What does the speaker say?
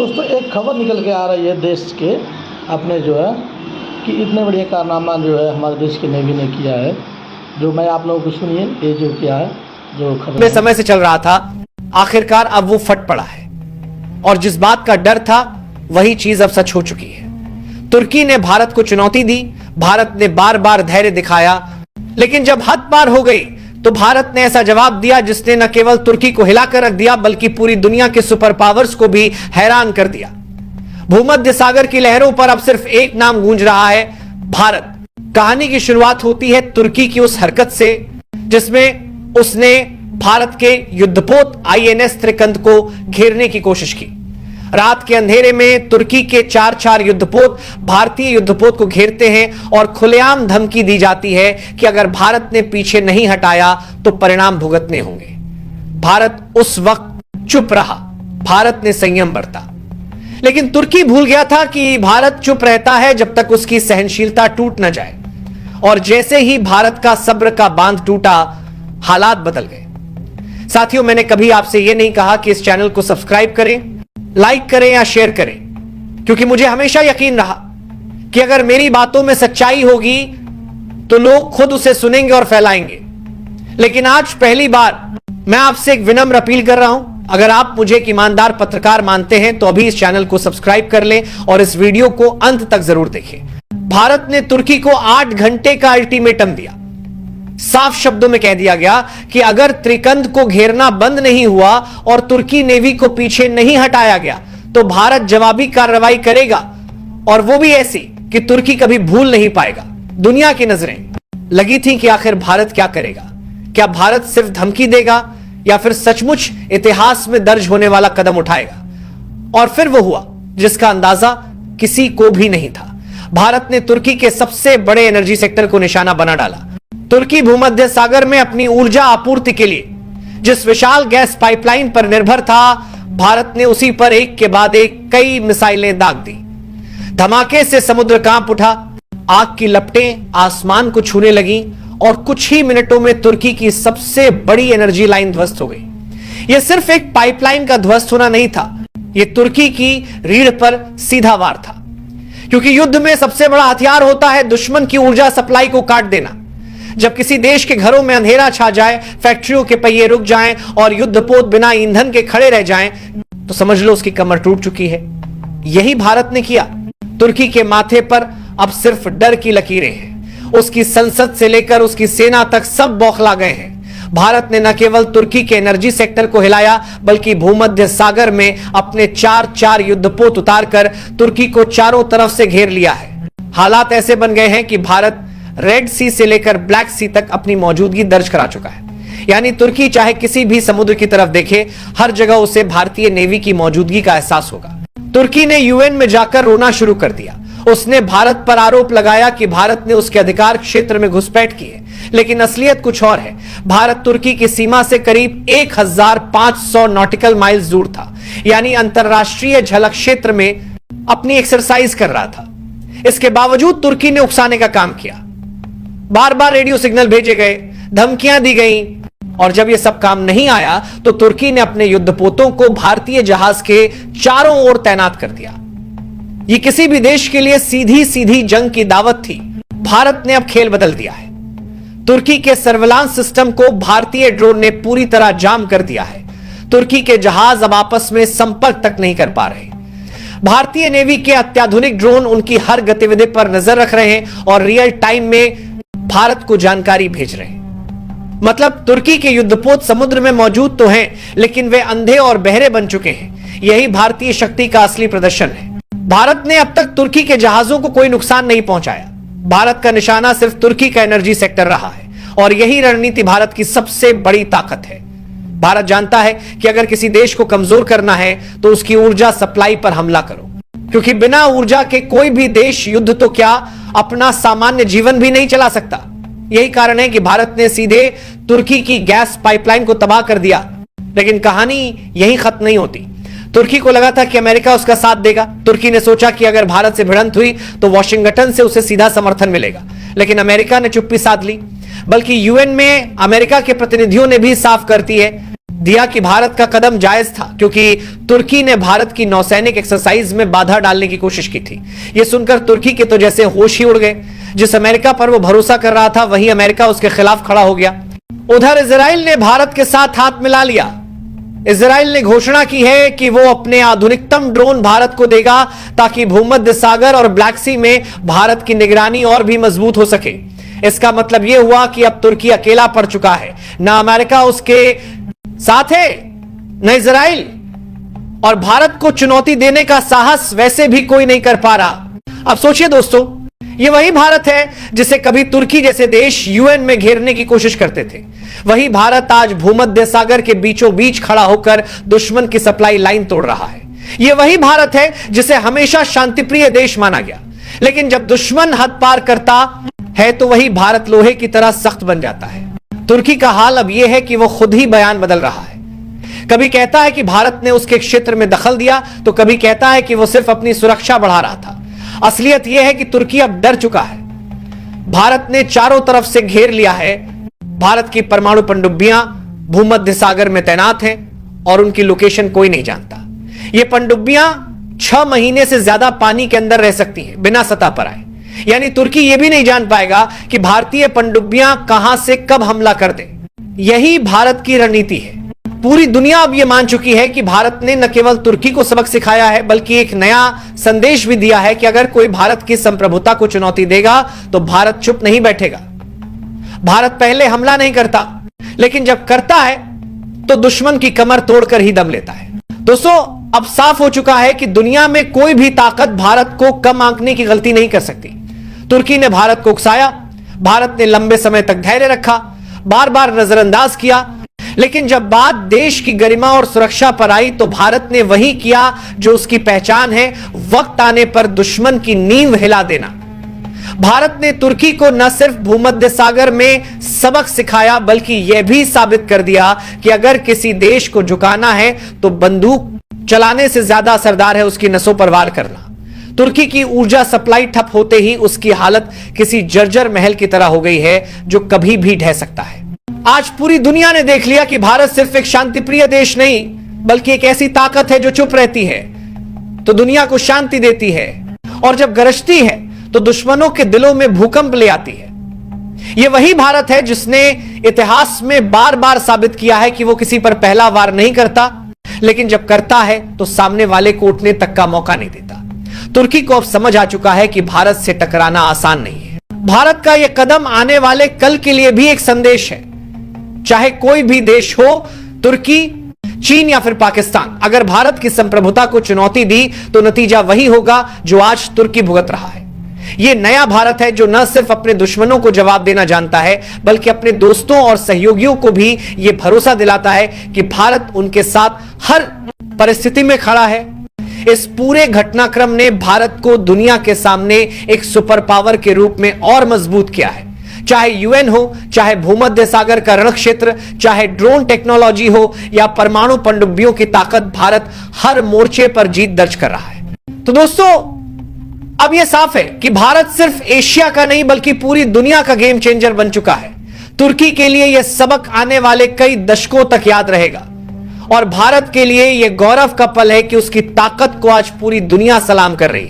दोस्तों एक खबर निकल के आ रही है देश के अपने जो है कि इतने बढ़िया कारनामा जो है हमारे देश के नेवी ने किया है, जो मैं आप लोगों को सुनिए ये जो किया है जो खबर समय से चल रहा था, आखिरकार अब वो फट पड़ा है और जिस बात का डर था वही चीज अब सच हो चुकी है। तुर्की ने भारत को चुनौती दी, भारत ने बार बार धैर्य दिखाया, लेकिन जब हद पार हो गई तो भारत ने ऐसा जवाब दिया जिसने न केवल तुर्की को हिलाकर रख दिया बल्कि पूरी दुनिया के सुपर पावर्स को भी हैरान कर दिया। भूमध्य सागर की लहरों पर अब सिर्फ एक नाम गूंज रहा है, भारत। कहानी की शुरुआत होती है तुर्की की उस हरकत से जिसमें उसने भारत के युद्धपोत आईएनएस त्रिकंद को घेरने की कोशिश की। रात के अंधेरे में तुर्की के 4 युद्धपोत भारतीय युद्धपोत को घेरते हैं और खुलेआम धमकी दी जाती है कि अगर भारत ने पीछे नहीं हटाया तो परिणाम भुगतने होंगे। भारत उस वक्त चुप रहा, भारत ने संयम बरता, लेकिन तुर्की भूल गया था कि भारत चुप रहता है जब तक उसकी सहनशीलता टूट न जाए। और जैसे ही भारत का सब्र का बांध टूटा, हालात बदल गए। साथियों, मैंने कभी आपसे यह नहीं कहा कि इस चैनल को सब्सक्राइब करें, लाइक करें या शेयर करें, क्योंकि मुझे हमेशा यकीन रहा कि अगर मेरी बातों में सच्चाई होगी तो लोग खुद उसे सुनेंगे और फैलाएंगे। लेकिन आज पहली बार मैं आपसे एक विनम्र अपील कर रहा हूं, अगर आप मुझे एक ईमानदार पत्रकार मानते हैं तो अभी इस चैनल को सब्सक्राइब कर लें और इस वीडियो को अंत तक जरूर देखें। भारत ने तुर्की को 8 घंटे का अल्टीमेटम दिया। साफ शब्दों में कह दिया गया कि अगर त्रिकंद को घेरना बंद नहीं हुआ और तुर्की नेवी को पीछे नहीं हटाया गया तो भारत जवाबी कार्रवाई करेगा, और वो भी ऐसी कि तुर्की कभी भूल नहीं पाएगा। दुनिया की नजरें लगी थी कि आखिर भारत क्या करेगा, क्या भारत सिर्फ धमकी देगा या फिर सचमुच इतिहास में दर्ज होने वाला कदम उठाएगा। और फिर वो हुआ जिसका अंदाजा किसी को भी नहीं था। भारत ने तुर्की के सबसे बड़े एनर्जी सेक्टर को निशाना बना डाला। तुर्की भूमध्य सागर में अपनी ऊर्जा आपूर्ति के लिए जिस विशाल गैस पाइपलाइन पर निर्भर था, भारत ने उसी पर एक के बाद एक कई मिसाइलें दाग दी। धमाके से समुद्र कांप उठा, आग की लपटें आसमान को छूने लगी और कुछ ही मिनटों में तुर्की की सबसे बड़ी एनर्जी लाइन ध्वस्त हो गई। यह सिर्फ एक पाइपलाइन का ध्वस्त होना नहीं था, यह तुर्की की रीढ़ पर सीधा वार था, क्योंकि युद्ध में सबसे बड़ा हथियार होता है दुश्मन की ऊर्जा सप्लाई को काट देना। जब किसी देश के घरों में अंधेरा छा जाए, फैक्ट्रियों के पहिए रुक जाएं और युद्धपोत बिना ईंधन के खड़े रह जाएं, तो समझ लो उसकी कमर टूट चुकी है। यही भारत ने किया। तुर्की के माथे पर अब सिर्फ डर की लकीरें हैं। उसकी संसद से लेकर उसकी सेना तक सब बौखला गए हैं। भारत ने न केवल तुर्की के एनर्जी सेक्टर को हिलाया बल्कि भूमध्य सागर में अपने 4 युद्धपोत उतारकर तुर्की को चारों तरफ से घेर लिया है। हालात ऐसे बन गए हैं कि भारत रेड सी से लेकर ब्लैक सी तक अपनी मौजूदगी दर्ज करा चुका है। यानी तुर्की चाहे किसी भी समुद्र की तरफ देखे, हर जगह उसे भारतीय नेवी की मौजूदगी का एहसास होगा। तुर्की ने यूएन में जाकर रोना शुरू कर दिया। उसने भारत पर आरोप लगाया कि भारत ने उसके अधिकार क्षेत्र में घुसपैठ की है, लेकिन असलियत कुछ और है। भारत तुर्की की सीमा से करीब 1500 नॉटिकल माइल्स दूर था, यानी अंतरराष्ट्रीय झलक क्षेत्र में अपनी एक्सरसाइज कर रहा था। इसके बावजूद तुर्की ने उकसाने का काम किया। बार बार रेडियो सिग्नल भेजे गए, धमकियां दी गईं, और जब यह सब काम नहीं आया तो तुर्की ने अपने युद्धपोतों को भारतीय जहाज के चारों ओर तैनात कर दिया। यह किसी भी देश के लिए सीधी सीधी जंग की दावत थी। भारत ने अब खेल बदल दिया है। तुर्की के सर्विलांस सिस्टम को भारतीय ड्रोन ने पूरी तरह जाम कर दिया है। तुर्की के जहाज अब आपस में संपर्क तक नहीं कर पा रहे। भारतीय नेवी के अत्याधुनिक ड्रोन उनकी हर गतिविधि पर नजर रख रहे हैं और रियल टाइम में भारत को जानकारी भेज रहे हैं। मतलब तुर्की के युद्धपोत समुद्र में मौजूद तो हैं, लेकिन वे अंधे और बहरे बन चुके हैं। यही भारतीय शक्ति का असली प्रदर्शन है। भारत ने अब तक तुर्की के जहाजों को कोई नुकसान नहीं पहुंचाया। भारत का निशाना सिर्फ तुर्की का एनर्जी सेक्टर रहा है, और यही रणनीति भारत की सबसे बड़ी ताकत है। भारत जानता है कि अगर किसी देश को कमजोर करना है तो उसकी ऊर्जा सप्लाई पर हमला करो, क्योंकि बिना ऊर्जा के कोई भी देश युद्ध तो क्या अपना सामान्य जीवन भी नहीं चला सकता। यही कारण है कि भारत ने सीधे तुर्की की गैस पाइपलाइन को तबाह कर दिया। लेकिन कहानी यही खत्म नहीं होती। तुर्की को लगा था कि अमेरिका उसका साथ देगा। तुर्की ने सोचा कि अगर भारत से भिड़ंत हुई तो वॉशिंगटन से उसे सीधा समर्थन मिलेगा, लेकिन अमेरिका ने चुप्पी साध ली। बल्कि यूएन में अमेरिका के प्रतिनिधियों ने भी साफ कर दी है दिया कि भारत का कदम जायज था, क्योंकि तुर्की ने भारत की नौसैनिक एक्सरसाइज में बाधा डालने की कोशिश की थी। यह सुनकर तुर्की के तो जैसे होश ही उड़ गए। जिस अमेरिका पर वो भरोसा कर रहा था, वही अमेरिका उसके खिलाफ खड़ा हो गया। उधर इजराइल ने भारत के साथ हाथ मिला लिया। इजराइल ने घोषणा की है कि वो अपने आधुनिकतम ड्रोन भारत को देगा, ताकि भूमध्य सागर और ब्लैक सी में भारत की निगरानी और भी मजबूत हो सके। इसका मतलब यह हुआ कि अब तुर्की अकेला पड़ चुका है, ना अमेरिका उसके साथ है न इजराइल, और भारत को चुनौती देने का साहस वैसे भी कोई नहीं कर पा रहा। अब सोचिए दोस्तों, ये वही भारत है जिसे कभी तुर्की जैसे देश यूएन में घेरने की कोशिश करते थे। वही भारत आज भूमध्य सागर के बीचों बीच खड़ा होकर दुश्मन की सप्लाई लाइन तोड़ रहा है। यह वही भारत है जिसे हमेशा शांतिप्रिय देश माना गया, लेकिन जब दुश्मन हद पार करता है तो वही भारत लोहे की तरह सख्त बन जाता है। तुर्की का हाल अब यह है कि वो खुद ही बयान बदल रहा है। कभी कहता है कि भारत ने उसके क्षेत्र में दखल दिया, तो कभी कहता है कि वो सिर्फ अपनी सुरक्षा बढ़ा रहा था। असलियत यह है कि तुर्की अब डर चुका है। भारत ने चारों तरफ से घेर लिया है। भारत की परमाणु पनडुब्बियां भूमध्य सागर में तैनात हैं और उनकी लोकेशन कोई नहीं जानता। ये पनडुब्बियां 6 महीने से ज्यादा पानी के अंदर रह सकती हैं बिना सतह पर आए। यानी तुर्की यह भी नहीं जान पाएगा कि भारतीय पनडुब्बियां कहां से कब हमला कर दें। यही भारत की रणनीति है। पूरी दुनिया अब यह मान चुकी है कि भारत ने न केवल तुर्की को सबक सिखाया है, बल्कि एक नया संदेश भी दिया है कि अगर कोई भारत की संप्रभुता को चुनौती देगा तो भारत चुप नहीं बैठेगा। भारत पहले हमला नहीं करता, लेकिन जब करता है तो दुश्मन की कमर तोड़कर ही दम लेता है। दोस्तों, अब साफ हो चुका है कि दुनिया में कोई भी ताकत भारत को कम आंकने की गलती नहीं कर सकती। तुर्की ने भारत को उकसाया, भारत ने लंबे समय तक धैर्य रखा, बार बार नजरअंदाज किया, लेकिन जब बात देश की गरिमा और सुरक्षा पर आई तो भारत ने वही किया जो उसकी पहचान है, वक्त आने पर दुश्मन की नींव हिला देना। भारत ने तुर्की को न सिर्फ भूमध्य सागर में सबक सिखाया, बल्कि यह भी साबित कर दिया कि अगर किसी देश को झुकाना है तो बंदूक चलाने से ज्यादा असरदार है उसकी नसों पर वार करना। तुर्की की ऊर्जा सप्लाई ठप होते ही उसकी हालत किसी जर्जर महल की तरह हो गई है जो कभी भी ढह सकता है। आज पूरी दुनिया ने देख लिया कि भारत सिर्फ एक शांतिप्रिय देश नहीं, बल्कि एक ऐसी ताकत है जो चुप रहती है तो दुनिया को शांति देती है, और जब गरजती है तो दुश्मनों के दिलों में भूकंप ले आती है। यह वही भारत है जिसने इतिहास में बार बार साबित किया है कि वो किसी पर पहला वार नहीं करता, लेकिन जब करता है तो सामने वाले को उठने तक का मौका नहीं देता। तुर्की को अब समझ आ चुका है कि भारत से टकराना आसान नहीं है। भारत का यह कदम आने वाले कल के लिए भी एक संदेश है। चाहे कोई भी देश हो, तुर्की, चीन या फिर पाकिस्तान, अगर भारत की संप्रभुता को चुनौती दी तो नतीजा वही होगा जो आज तुर्की भुगत रहा है। यह नया भारत है जो न सिर्फ अपने दुश्मनों को जवाब देना जानता है, बल्कि अपने दोस्तों और सहयोगियों को भी यह भरोसा दिलाता है कि भारत उनके साथ हर परिस्थिति में खड़ा है। इस पूरे घटनाक्रम ने भारत को दुनिया के सामने एक सुपर पावर के रूप में और मजबूत किया है। चाहे यूएन हो, चाहे भूमध्य सागर का रण क्षेत्र, चाहे ड्रोन टेक्नोलॉजी हो या परमाणु पनडुब्बियों की ताकत, भारत हर मोर्चे पर जीत दर्ज कर रहा है। तो दोस्तों, अब यह साफ है कि भारत सिर्फ एशिया का नहीं बल्कि पूरी दुनिया का गेम चेंजर बन चुका है। तुर्की के लिए यह सबक आने वाले कई दशकों तक याद रहेगा, और भारत के लिए यह गौरव का पल है कि उसकी ताकत को आज पूरी दुनिया सलाम कर रही है।